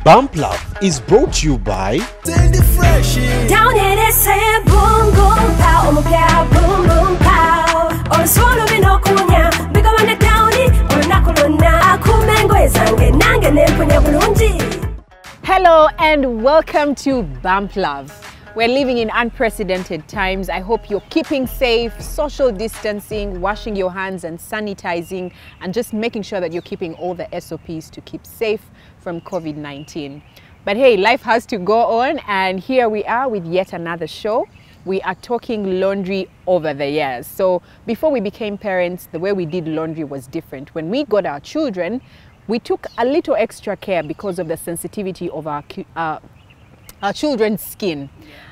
Bump Love is brought to you by Downy, they say boom boom pow, boom boom pow. Or swallow me no kunya, bigger on the Downy, or nakulona, akumengo zange, nange nempunya bulungi. Hello and welcome to Bump Love. We're living in unprecedented times. I hope you're keeping safe, social distancing, washing your hands and sanitizing, and just making sure that you're keeping all the SOPs to keep safe from COVID-19. But hey, life has to go on, and here we are with yet another show. We are talking laundry over the years. So before we became parents, the way we did laundry was different. When we got our children, we took a little extra care because of the sensitivity of our children's skin.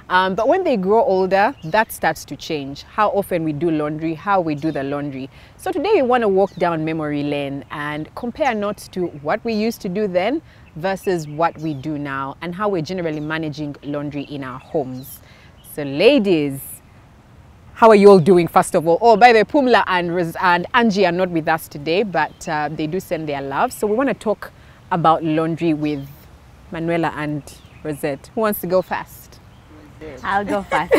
But when they grow older, that starts to change. How often we do laundry, how we do the laundry. So today we want to walk down memory lane and compare notes to what we used to do then versus what we do now, and how we're generally managing laundry in our homes. So ladies, how are you all doing first of all? Oh, by the way, Pumla and Angie are not with us today, but they do send their love. So we want to talk about laundry with Manuela and Rosette. Who wants to go first? I'll go first.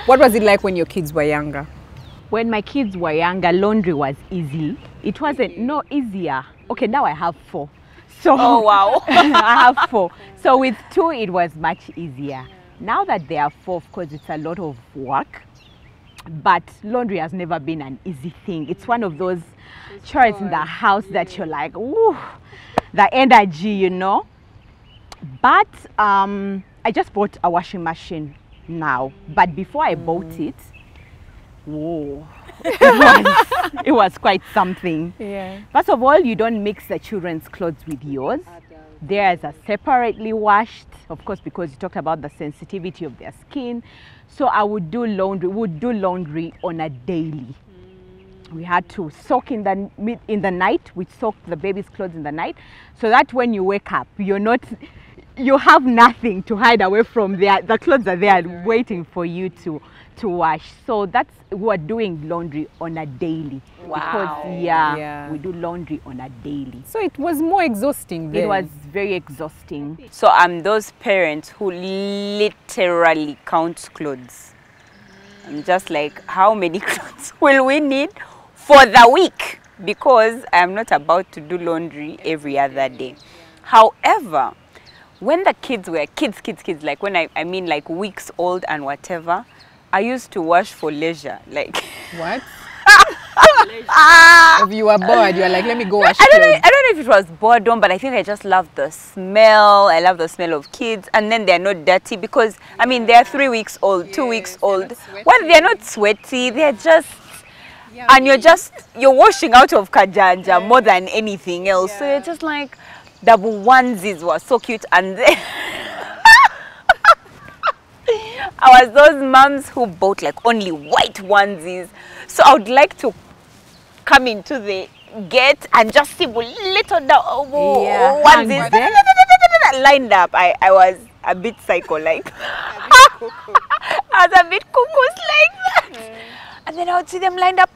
What was it like when your kids were younger? When my kids were younger, laundry was easy. It wasn't easier. Okay, now I have 4. So oh wow. I have 4. So with 2 it was much easier. Now that they are 4, of course it's a lot of work. But laundry has never been an easy thing. It's one of those chores in the house that you're like, ooh, the energy, you know. But I just bought a washing machine now. But before I bought it, whoa, it was quite something. Yeah. First of all, you don't mix the children's clothes with yours. Theirs are separately washed, of course, because you talked about the sensitivity of their skin. So I would do laundry. We would do laundry on a daily. We had to soak in the night. We soaked the baby's clothes in the night, so that when you wake up, you have nothing to hide away from. The clothes are there waiting for you to wash. So we're doing laundry on a daily. Wow. Because yeah, we do laundry on a daily. So it was more exhausting then. It was very exhausting. So I'm those parents who literally count clothes. I'm just like, how many clothes will we need for the week? Because I'm not about to do laundry every other day. However, when the kids were kids, like when I mean like weeks old and whatever, I used to wash for leisure. Like what? If you were bored, you were like, let me go wash I don't clothes. know if it was boredom, but I think I just love the smell. I love the smell of kids, and then they're not dirty because I mean they're 3 weeks old, 2 weeks old. Well, they're not sweaty. They're just and you're washing out of kajanja more than anything else. So you're just like, double onesies were so cute, and then I was those moms who bought like only white onesies. So I would like to come into the gate and just see little onesies lined up. I was a bit psycho like. I was a bit cuckoo like that. And then I would see them lined up.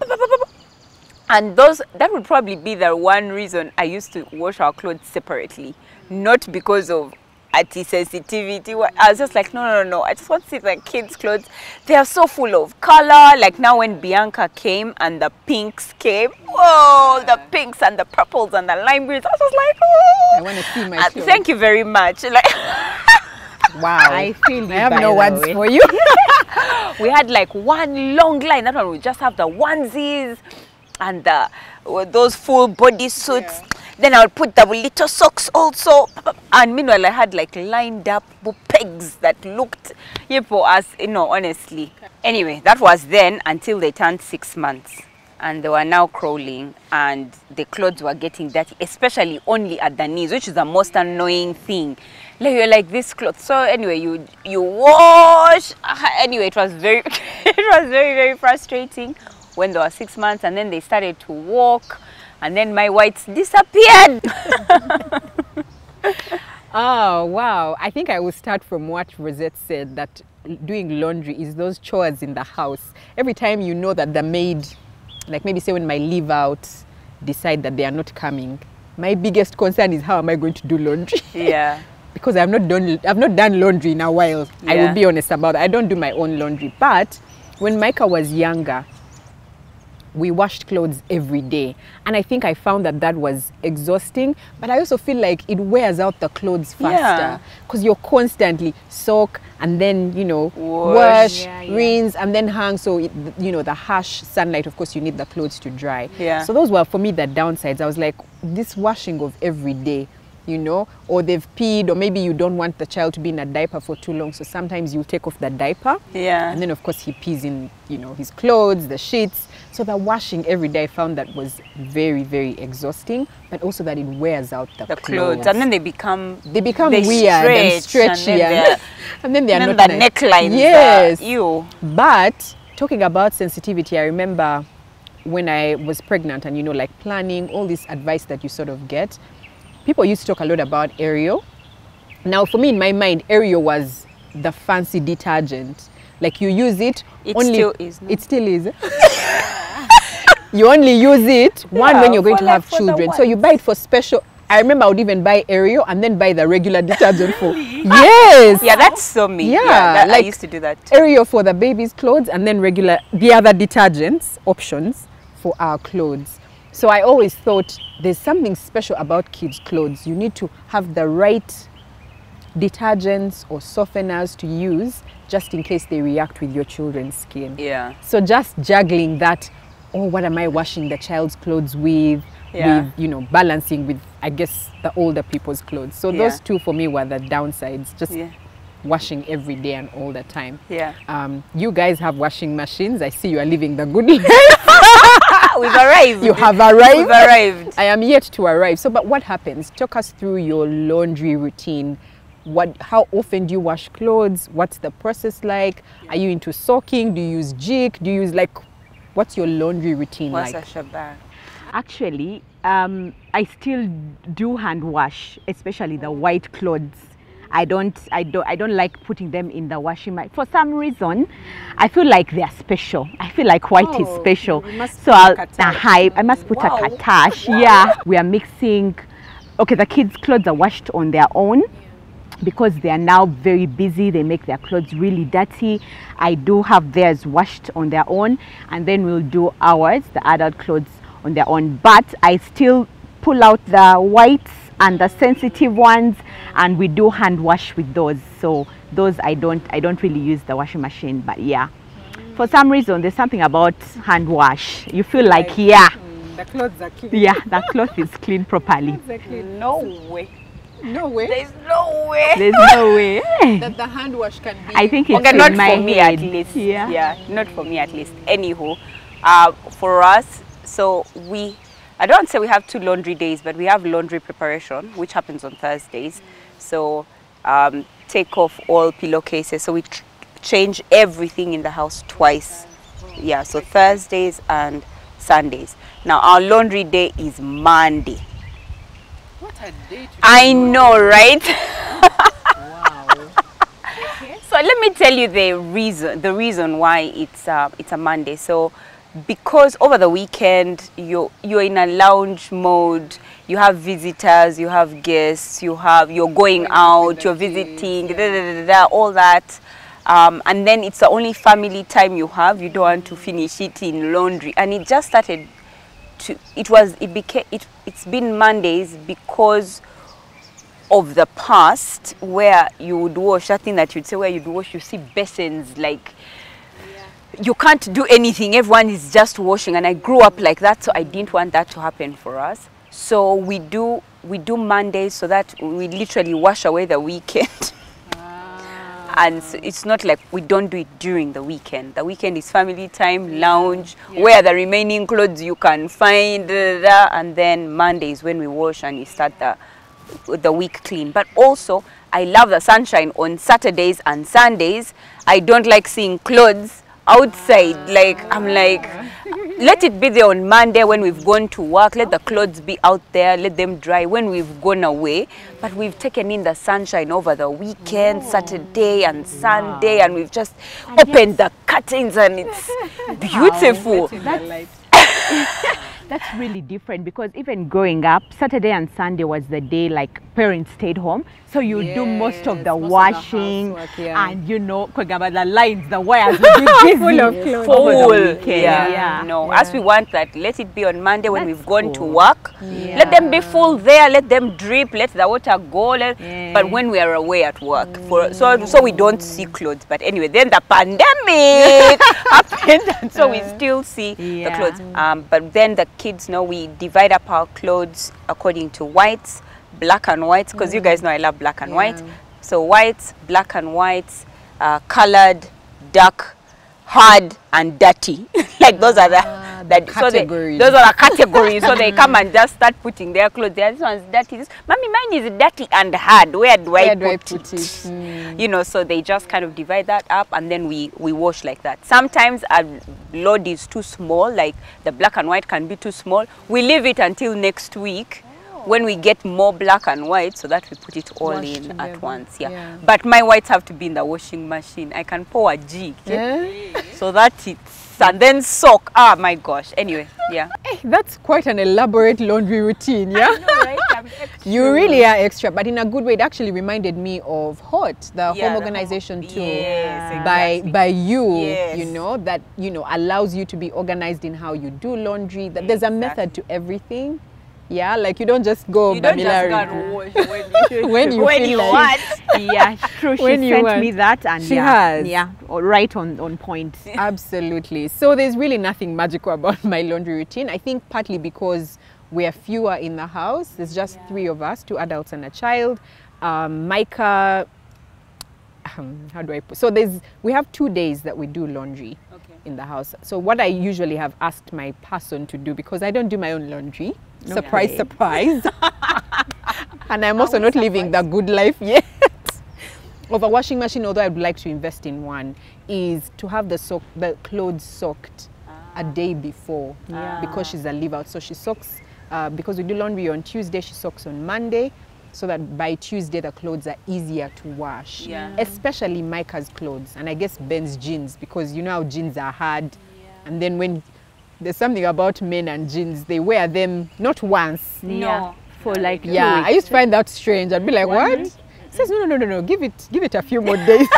And that would probably be the one reason I used to wash our clothes separately. Not because of anti-sensitivity. I was just like, no. I just want to see the kids' clothes. They are so full of color. Like now when Bianca came and the pinks came. Whoa, the pinks and the purples and the lime greens. I was just like, oh. I want to see my clothes. Thank you very much. Like, wow. I feel you. I have no words for you. We had like one long line. That one we just have the onesies and those full body suits. Yeah. Then I would put the little socks also. And meanwhile, I had like lined up pegs that looked for us, honestly. Anyway, that was then until they turned 6 months. And they were now crawling and the clothes were getting dirty, especially only at the knees, which is the most annoying thing. Like you're like, this clothes. So anyway, you wash. Anyway, it was very, very frustrating when they were 6 months, and then they started to walk, and then my whites disappeared. Oh wow. I think I will start from what Rosette said, that doing laundry is those chores in the house. Every time you know that the maid, like maybe say when my leave out, decide that they are not coming, my biggest concern is how am I going to do laundry? Yeah. Because I've not done laundry in a while. I will be honest about it. I don't do my own laundry. But when Micah was younger, we washed clothes every day, and I think I found that was exhausting, but I also feel like it wears out the clothes faster because you're constantly soak and then, you know, wash, rinse, and then hang. So you know, the harsh sunlight, of course, you need the clothes to dry. So those were for me the downsides. I was like, this washing of every day, you know, or they've peed, or maybe you don't want the child to be in a diaper for too long, so sometimes you take off the diaper, and then of course he pees in, you know, his clothes, the sheets. So the washing every day, I found that was very, very exhausting, but also that it wears out the clothes. And then they become weird and stretchy, and then they are not the necklines. Yes. Ew. But talking about sensitivity, I remember when I was pregnant and, you know, like planning, all this advice that you sort of get, people used to talk a lot about Ariel. Now, for me, in my mind, Ariel was the fancy detergent. Like, you use it. It still is. No? It still is. You only use it when you're going to have children. So you buy it for special. I remember I would even buy Ariel and then buy the regular detergent for. Yes. Yeah, that's so me. Yeah, like, I used to do that too. Ariel for the baby's clothes and then the other detergents options for our clothes. So I always thought there's something special about kids' clothes. You need to have the right detergents or softeners to use just in case they react with your children's skin. Yeah. So just juggling that, oh, what am I washing the child's clothes with, you know, balancing with, I guess, the older people's clothes. So those two for me were the downsides, just washing every day and all the time. Yeah. You guys have washing machines. I see you are living the good life. We've arrived. You have arrived. We've arrived. I am yet to arrive. So, but what happens? Talk us through your laundry routine. How often do you wash clothes? What's the process like? Are you into soaking? Do you use jig? Do you use, like, what's your laundry routine like? Actually, I still do hand wash, especially the white clothes. I don't like putting them in the washing machine. For some reason, I feel like they are special. I feel like white is special. So I must put a katash. Yeah. We are mixing. Okay, the kids' clothes are washed on their own because they are now very busy. They make their clothes really dirty. I do have theirs washed on their own, and then we'll do ours, the adult clothes, on their own. But I still pull out the whites and the sensitive ones, and we do hand wash with those. So those I don't really use the washing machine, but yeah, for some reason there's something about hand wash. You feel like the clothes are clean. Yeah, the cloth is clean properly. Exactly. No way. No way. There's no way. There's no way. That the hand wash can be. I think it's okay, not for me at least. Yeah, not for me at least. Anywho, for us, so I don't say we have 2 laundry days, but we have laundry preparation, which happens on Thursdays. So take off all pillowcases. So we change everything in the house twice. Yeah, so Thursdays and Sundays. Now our laundry day is Monday. What a day to I know, right? Wow. So let me tell you the reason why it's a Monday. So because over the weekend you're in a lounge mode, you have visitors, you have guests, you're going out, you're visiting, all that, and then it's the only family time you have. You don't want to finish it in laundry, and it just started to. It's been Mondays because of the past where you would wash, that thing that you'd say where you'd wash, you see basins like. You can't do anything, everyone is just washing, and I grew up like that, so I didn't want that to happen for us. So we do Mondays so that we literally wash away the weekend. And so it's not like we don't do it during the weekend. The weekend is family time, lounge, where the remaining clothes you can find, and then Monday is when we wash and you start the week clean. But also, I love the sunshine on Saturdays and Sundays. I don't like seeing clothes outside. Like, I'm like, let it be there on Monday when we've gone to work. Let the clothes be out there, let them dry when we've gone away. But we've taken in the sunshine over the weekend, Saturday and Sunday, and we've just opened the curtains and it's beautiful. That's really different, because even growing up, Saturday and Sunday was the day like parents stayed home. So you do most of the washing, and you know, the lines, the wires will be Full of clothes. Full. Yeah. No, as we want that, let it be on Monday when we've gone to work. Let them be full there, let them drip, let the water go. But when we are away at work, so we don't see clothes. But anyway, then the pandemic happened, and so we still see the clothes. But then the kids know we divide up our clothes according to whites, black and whites, because you guys know I love black and white. So whites, black and whites, colored, dark, hard, and dirty. Like those are the categories. Those are the categories. So they come and just start putting their clothes. This one's dirty. Mommy, mine is dirty and hard. Where do I put it? You know, so they just kind of divide that up, and then we wash like that. Sometimes a load is too small, like the black and white can be too small. We leave it until next week when we get more black and white, so that we put it all in at once. But my whites have to be in the washing machine. I can pour a jig, so that it's, and then soak. Ah, my gosh. Anyway, Hey, that's quite an elaborate laundry routine. I know, right? You really are extra, but in a good way. It actually reminded me of HOT, the home organization tool, by you. You know, that allows you to be organized in how you do laundry. That there's a method to everything. Yeah, like you don't just go. You don't just go and wash when you want. Yeah, true. She sent me that, and she has. Yeah, right on point. Absolutely. So there's really nothing magical about my laundry routine. I think partly because we're fewer in the house. There's just 3 of us, 2 adults and a child. Micah, how do I put? So we have 2 days that we do laundry in the house. So what I usually have asked my person to do, because I don't do my own laundry. Surprise, surprise. And I'm also not living the good life yet of a washing machine, although I would like to invest in one, is to have the clothes soaked a day before, because she's a leave out. So she soaks, because we do laundry on Tuesday, she soaks on Monday, so that by Tuesday the clothes are easier to wash, especially Micah's clothes, and I guess Ben's jeans, because you know how jeans are hard, and then when there's something about men and jeans, they wear them not once. For like 2 weeks. I used to find that strange. I'd be like, what? He says, no, give it a few more days.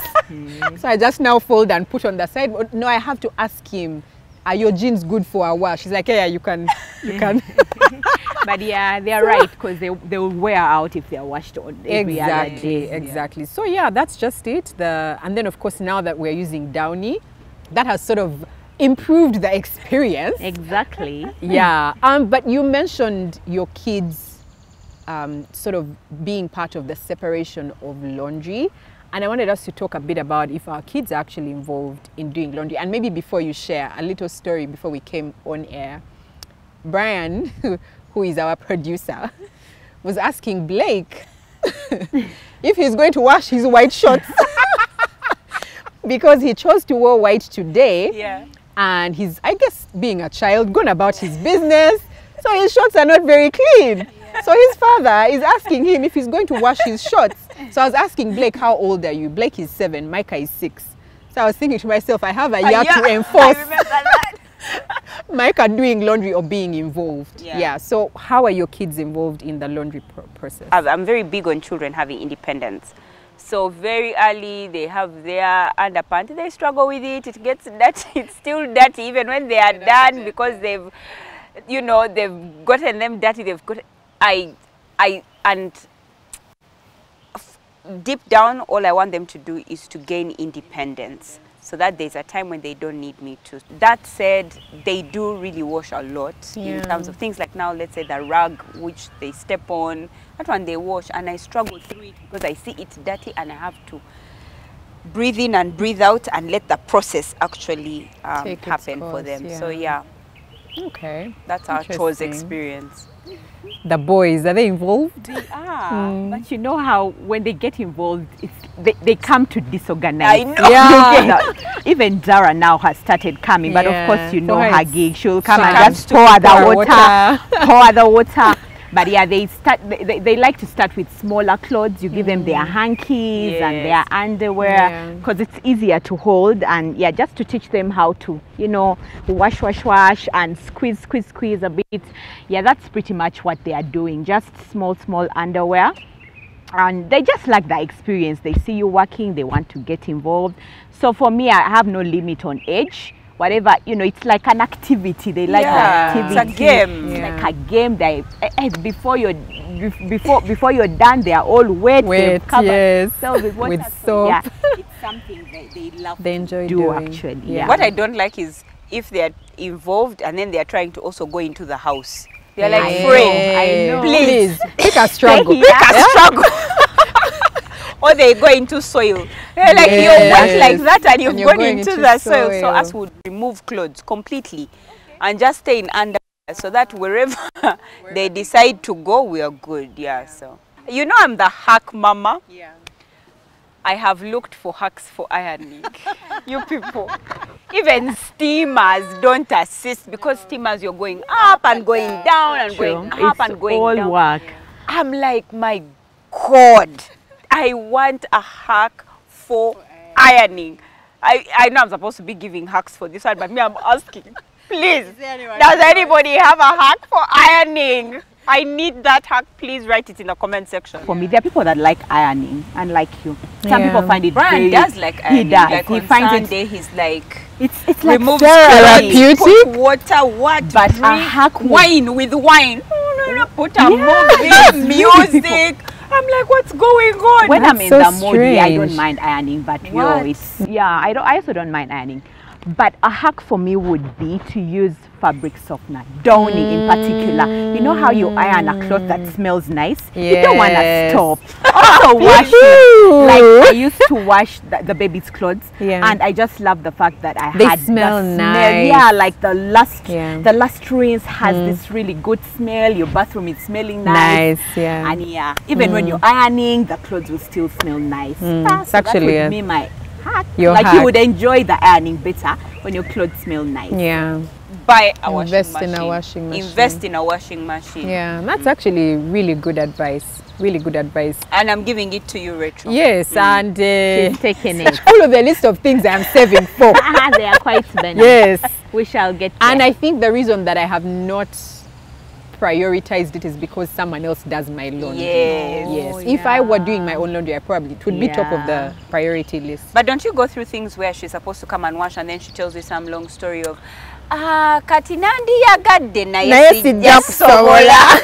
So I just now fold and put on the side. But no, I have to ask him, are your jeans good for a wash? He's like, yeah, you can. But yeah, they're right, because they will wear out if they're washed on every other day. Exactly. So yeah, that's just it. And then of course, now that we're using Downy, that has sort of improved the experience. Exactly. But you mentioned your kids sort of being part of the separation of laundry, and I wanted us to talk a bit about if our kids are actually involved in doing laundry. And maybe before you share a little story before we came on air, Brian, who is our producer, was asking Blake if he's going to wash his white shorts because he chose to wear white today. And he's, I guess, being a child, gone about his business, so his shorts are not very clean. So his father is asking him if he's going to wash his shorts. So I was asking Blake, how old are you? Blake is 7, Micah is 6. So I was thinking to myself, I have a year to enforce Micah doing laundry or being involved. So how are your kids involved in the laundry process? I'm very big on children having independence. So very early, they have their underpants. They struggle with it. It gets dirty. It's still dirty even when they are done, because they've gotten them dirty. They've got. And deep down, all I want them to do is to gain independence, so that there's a time when they don't need me to. That said, they do really wash a lot in terms of things like now, let's say the rug which they step on, that one they wash, and I struggle through it because I see it's dirty and I have to breathe in and breathe out and let the process actually happen for them. So okay, that's our chores experience. The boys, are they involved? They are. But you know how when they get involved, they come to disorganize. I know. Even Zara now has started coming, but of course you know her gig. She'll come and just pour the water. Pour the water. But yeah, they like to start with smaller clothes. You give them their hankies and their underwear because it's easier to hold, and yeah, just to teach them how to, you know, wash and squeeze a bit. Yeah, that's pretty much what they are doing, just small underwear. And they just like the experience. They see you working, they want to get involved. So for me, I have no limit on age. Whatever, you know, it's like an activity. They like the activity. It's a game. It's like a game. They before you're done, they are all wet. They've covered themselves with soap. Yeah, it's something they love. They enjoy doing actually. Yeah. What I don't like is if they are involved and then they are trying to also go into the house. They're like, friend, I know. Please pick a struggle. Pick a struggle. Or they go into soil. They're like, you're wet like that and you've gone into the soil. So us would remove clothes completely and just stay in under, so that wherever they decide to go, we are good. Yeah. So you know, I'm the hack mama. Yeah. I have looked for hacks for ironing. You people, even steamers don't assist, because steamers, you're going up and going down and going up and going down. Work. I'm like, my God, I want a hack for ironing. I know I'm supposed to be giving hacks for this one, but me, I'm asking, please, does anybody have a hack for ironing? I need that hack. Please write it in the comment section. For me, there are people that like ironing, and like you. Some people find it Brian does like ironing. He does. Like he on finds Sunday, he's like, it's like remove therapeutic. put water, what? But a hack wine with wine. No, put a movie, music. I'm like, what's going on? When I'm in the mood, I don't strange. mind ironing, but I also don't mind ironing. But a hack for me would be to use fabric softener, Downy in particular. You know how you iron a cloth that smells nice? You don't want to stop. Also washing. Like I used to wash the baby's clothes, and I just love the fact that They had smell the nice. Yeah, like the last rinse has this really good smell. Your bathroom is smelling nice. And even when you're ironing, the clothes will still smell nice. It's So actually that would be my hack. Your like hack. You would enjoy the ironing better when your clothes smell nice. Yeah. Buy a Invest washing in machine. a washing machine. Invest in a washing machine. Yeah, that's actually really good advice. Really good advice. And I'm giving it to you, Rachel. Yes, and She's taking it. all of the list of things I'm saving for. They are quite benign. Yes. We shall get there. And I think the reason that I have not prioritized it is because someone else does my laundry. Yes. If I were doing my own laundry, I probably it would be top of the priority list. But don't you go through things where she's supposed to come and wash and then she tells you some long story of kati nandi yagadde naye sijja kusobola.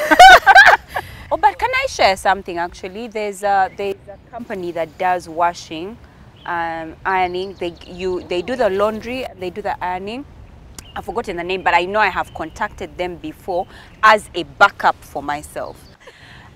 Oh, but can I share something actually? There's a company that does washing, ironing. They do the laundry, they do the ironing. I've forgotten the name, but I know I have contacted them before as a backup for myself.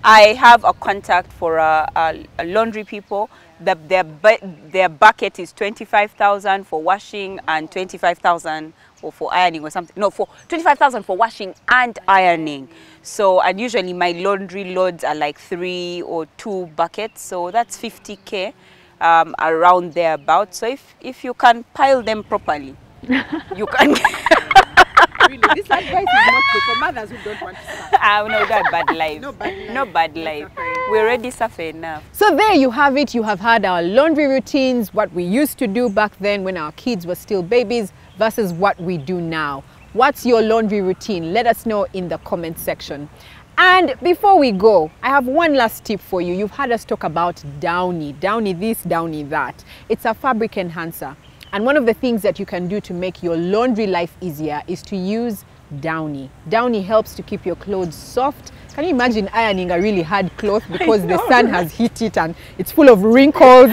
I have a contact for a laundry people. Their bucket is 25,000 for washing and 25,000 for ironing or something. No, for 25,000 for washing and ironing. So, and usually my laundry loads are like 3 or 2 buckets. So that's 50K around thereabouts. So if you can pile them properly, you can. Really, this advice is not good for mothers who don't want to suffer. No, that bad life. No bad life. We already suffer enough. So there you have it. You have had our laundry routines, what we used to do back then when our kids were still babies versus what we do now. What's your laundry routine? Let us know in the comment section. And before we go, I have one last tip for you. You've heard us talk about Downy. Downy this, Downy that. It's a fabric enhancer. And one of the things that you can do to make your laundry life easier is to use Downy. Downy helps to keep your clothes soft. Can you imagine ironing a really hard cloth because the sun has hit it and it's full of wrinkles?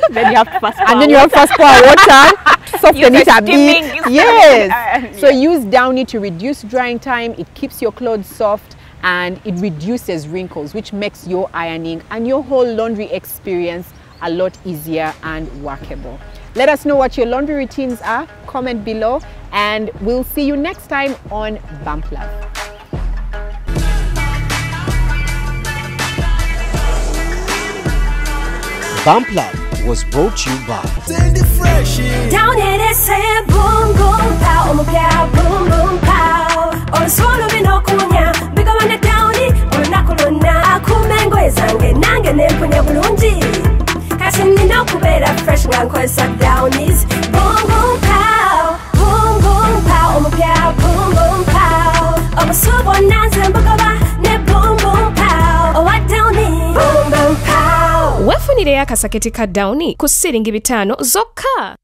Then you have to fast and then you have fast pour water to soften it a bit. Yes. So use Downy to reduce drying time. It keeps your clothes soft and it reduces wrinkles, which makes your ironing and your whole laundry experience a lot easier and workable. Let us know what your laundry routines are. Comment below and we'll see you next time on Bump Love. Bump Love was brought to you by Down in it say boom boom pow, boom boom pow. Or swallow me no kunya, bigger when it down it, or nkwesa Downies. Boom boom pow, boom boom pow, omupya boom boom pow. Obusubo nanze mbugaba ne boom boom pow. Owa Downy, boom boom pow. Wefunire akasaketi ka Downy ku siringi 5 zokka.